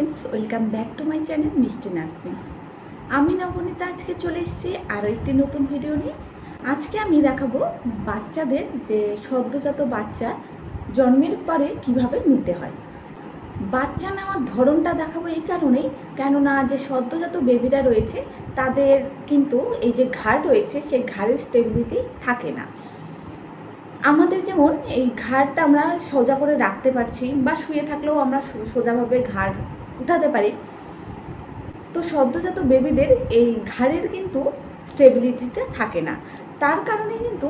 Friends welcome back to my channel Mishti nursing. আমি নবনীতা আজকে চলে এসেছি আরও একটি নতুন ভিডিও নিয়ে। আজকে আমি দেখাবো বাচ্চাদের যে সদ্যজাত বাচ্চা জন্মের পরে কিভাবে নিতে হয়। বাচ্চা নেওয়ার ধরনটা দেখাবো এই কারণেই, কেননা যে সদ্যজাত বেবিরা রয়েছে তাদের কিন্তু এই যে ঘাড় রয়েছে সেই ঘাড়ের স্টেবিলিটি থাকে না। আমাদের যেমন এই ঘাড়টা আমরা সোজা করে রাখতে পারছি বা শুয়ে থাকলেও আমরা সোজাভাবে ঘাড় উঠাতে পারি, তো সদ্যজাত বেবিদের এই ঘাড়ের কিন্তু স্টেবিলিটিটা থাকে না। তার কারণে কিন্তু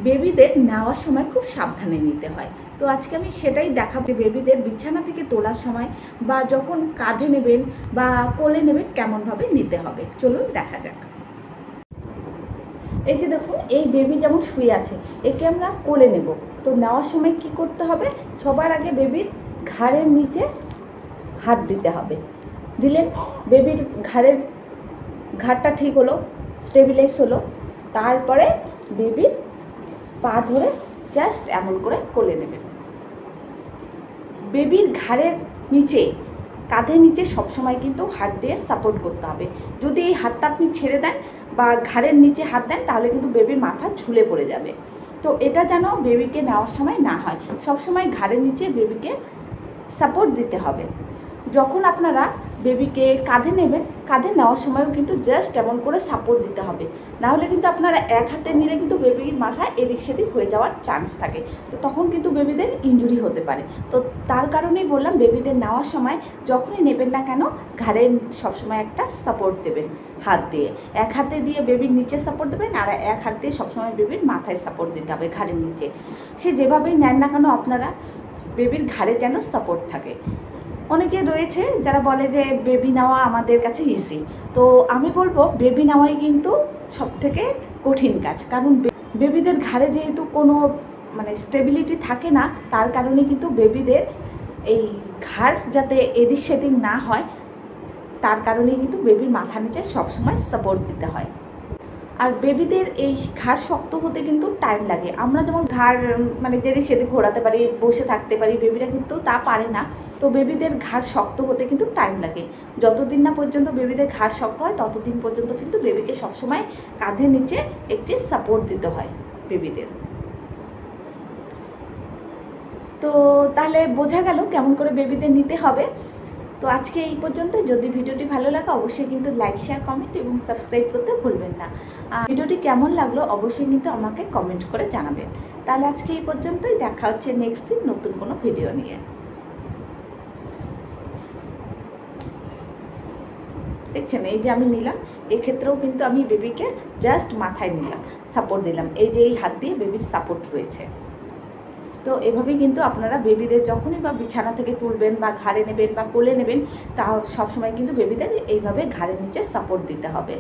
বেবিদের নেওয়ার সময় খুব সাবধানে নিতে হয়। তো আজকে আমি সেটাই দেখাবো যে বেবিদের বিছানা থেকে তোলার সময় বা যখন কাঁধে নেবেন বা কোলে নেবেন কেমনভাবে নিতে হবে। চলুন দেখা যাক। এই যে দেখুন, এই বেবি যেমন শুয়ে আছে, একে আমরা কোলে নেব। তো নেওয়ার সময় কি করতে হবে, সবার আগে বেবির ঘাড়ের নিচে হাত দিতে হবে। দিলেন, বেবির ঘাড়টা ঠিক হলো, স্টেবিলাইজ হলো। তারপরে বেবির পা ধরে জাস্ট এমন করে কোলে নেবেন। বেবির ঘাড়ের নিচে, কাঁধের নিচে সবসময় কিন্তু হাত দিয়ে সাপোর্ট করতে হবে। যদি এই হাতটা আপনি ছেড়ে দেন বা ঘাড়ের নিচে হাত দেন তাহলে কিন্তু বেবির মাথা ঝুলে পড়ে যাবে। তো এটা যেন বেবিকে নেওয়ার সময় না হয়, সবসময় ঘাড়ের নিচে বেবিকে সাপোর্ট দিতে হবে। যখন আপনারা বেবিকে কাঁধে নেবেন, কাঁধে নেওয়ার সময়ও কিন্তু জাস্ট এমন করে সাপোর্ট দিতে হবে। নাহলে কিন্তু আপনারা এক হাতে নিলে কিন্তু বেবির মাথা এদিক সেদিক হয়ে যাওয়ার চান্স থাকে, তো তখন কিন্তু বেবিদের ইনজুরি হতে পারে। তো তার কারণেই বললাম, বেবিদের নেওয়ার সময় যখনই নেবেন না কেন ঘাড়ে সবসময় একটা সাপোর্ট দেবেন হাত দিয়ে। এক হাতে দিয়ে বেবির নিচে সাপোর্ট দেবেন, আর এক হাত দিয়ে সবসময় বেবির মাথায় সাপোর্ট দিতে হবে ঘাড়ের নিচে। সে যেভাবেই নেন না কেন আপনারা, বেবির ঘাড়ে যেন সাপোর্ট থাকে। অনেকে রয়েছে যারা বলে যে বেবি নেওয়া আমাদের কাছে ইজি, তো আমি বলবো বেবি নেওয়াই কিন্তু সবথেকে কঠিন কাজ। কারণ বেবিদের ঘাড়ে যেহেতু কোনো স্টেবিলিটি থাকে না, তার কারণে কিন্তু বেবিদের এই ঘাড় যাতে এদিক সেদিক না হয়, তার কারণে কিন্তু বেবির মাথা নিচে সবসময় সাপোর্ট দিতে হয়। আর বেবিদের এই ঘাড় শক্ত হতে কিন্তু টাইম লাগে। আমরা যেমন ঘাড় যেদিক সেদিক ঘোরাতে পারি, বসে থাকতে পারি, বেবিরা কিন্তু তা পারে না। তো বেবিদের ঘাড় শক্ত হতে কিন্তু টাইম লাগে। যতদিন না পর্যন্ত বেবিদের ঘাড় শক্ত হয় ততদিন পর্যন্ত কিন্তু বেবিকে সবসময় কাঁধের নিচে একটি সাপোর্ট দিতে হয় বেবিদের। তো তাহলে বোঝা গেল কেমন করে বেবিদের নিতে হবে। তো আজকে এই পর্যন্ত। যদি ভিডিওটি ভালো লাগে অবশ্যই কিন্তু লাইক, শেয়ার, কমেন্ট এবং সাবস্ক্রাইব করতে ভুলবেন না। ভিডিওটি কেমন লাগলো অবশ্যই কিন্তু আমাকে কমেন্ট করে জানাবেন। তাহলে আজকে এই পর্যন্তই, দেখা হচ্ছে নেক্সট দিন নতুন কোনো ভিডিও নিয়ে। দেখছেন, এই যে আমি নিলাম, এক্ষেত্রেও কিন্তু আমি বেবিকে জাস্ট মাথায় নিলাম, সাপোর্ট দিলাম। এই যে এই হাত দিয়ে বেবির সাপোর্ট রয়েছে। তো এভাবেই কিন্তু আপনারা বেবিদের যখনই বা বিছানা থেকে তুলবেন বা ঘাড়ে নেবেন বা কোলে নেবেন, তা সবসময় কিন্তু বেবিদের এইভাবে ঘাড়ের নিচে সাপোর্ট দিতে হবে।